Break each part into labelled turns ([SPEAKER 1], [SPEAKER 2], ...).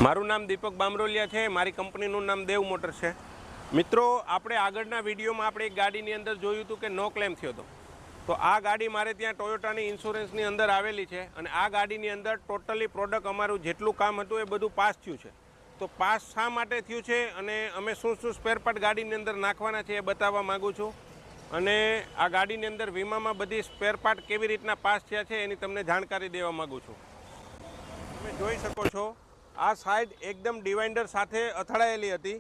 [SPEAKER 1] મારું નામ દીપક બામરોલિયા છે। મારી કંપનીનું નામ દેવ મોટર્સ છે। મિત્રો, આપણે આગળના વિડીયોમાં આપણે એક ગાડીની અંદર જોયું હતું કે નો ક્લેમ થયો હતો। તો આ ગાડી મારે ત્યાં ટોયોટાની ઇન્સ્યોરન્સની અંદર આવેલી છે અને આ ગાડીની અંદર ટોટલી પ્રોડક્ટ અમારું જેટલું કામ હતું એ બધું પાસ થયું છે। તો પાસ શા માટે થયું છે અને અમે શું શું સ્પેર પાર્ટ ગાડીની અંદર નાખવાના છે એ બતાવવા માગું છું। અને આ ગાડીની અંદર વીમામાં બધી સ્પેર પાર્ટ કેવી રીતના પાસ થયા છે એની તમને જાણકારી દેવા માગું છું। તમે જોઈ શકો છો આ સાઈડ એકદમ ડિવાઇડર સાથે અથડાયેલી હતી।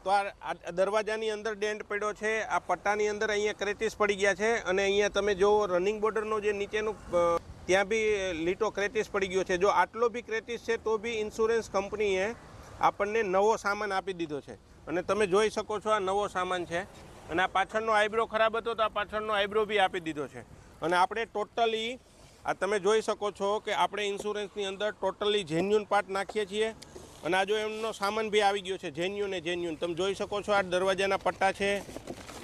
[SPEAKER 1] તો આ દરવાજાની અંદર ડેન્ટ પડ્યો છે, આ પટ્ટાની અંદર અહીંયા ક્રેટીસ પડી ગયા છે અને અહીંયા તમે જો રનિંગ બોર્ડરનો જે નીચેનું ત્યાં બી લીટો ક્રેટીસ પડી ગયો છે। જો આટલો બી ક્રેટીસ છે તો બી ઇન્સ્યોરન્સ કંપનીએ આપણને નવો સામાન આપી દીધો છે અને તમે જોઈ શકો છો આ નવો સામાન છે। અને આ પાછળનો આઈબ્રો ખરાબ હતો તો આ પાછળનો આઈબ્રો બી આપી દીધો છે અને આપણે ટોટલી આ તમે જોઈ શકો છો કે આપણે ઇન્સ્યોરન્સની અંદર ટોટલી જેન્યુન પાર્ટ નાખીએ છીએ અને આ જો એમનો સામાન બી આવી ગયો છે જેન્યુન એ જેન્યુન। તમે જોઈ શકો છો આ દરવાજાના પટ્ટા છે,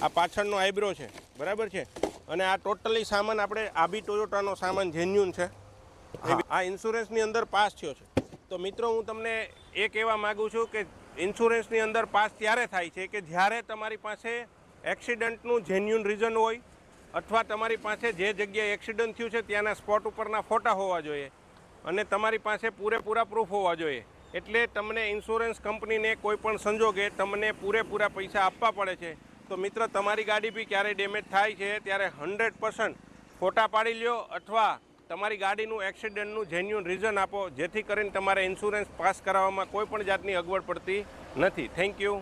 [SPEAKER 1] આ પાછળનો આઈબ્રો છે, બરાબર છે। અને આ ટોટલી સામાન આપણે આ બી ટોયોટાનો સામાન જેન્યુન છે। આ ઇન્સ્યોરન્સની અંદર પાસ થયો છે। તો મિત્રો, હું તમને એ કહેવા માગું છું કે ઇન્સ્યોરન્સની અંદર પાસ ત્યારે થાય છે કે જ્યારે તમારી પાસે એક્સિડન્ટનું જેન્યુન રીઝન હોય અથવા તમારી પાસે જે જગ્યાએ એક્સિડન્ટ થયું છે ત્યાંના સ્પોટ ઉપરના ફોટા હોવા જોઈએ અને તમારી પાસે પૂરેપૂરા પ્રૂફ હોવા જોઈએ। એટલે તમને ઇન્સ્યોરન્સ કંપનીને કોઈ પણ સંજોગે તમને પૂરેપૂરા પૈસા આપવા પડે છે। તો મિત્ર, તમારી ગાડી બી ક્યારેય ડેમેજ થાય છે ત્યારે 100% ફોટા પાડી લ્યો અથવા તમારી ગાડીનું એક્સિડન્ટનું જેન્યુન રીઝન આપો, જેથી કરીને તમારે ઇન્સ્યોરન્સ પાસ કરાવવામાં કોઈ પણ જાતની અગવડ પડતી નથી। Thank you.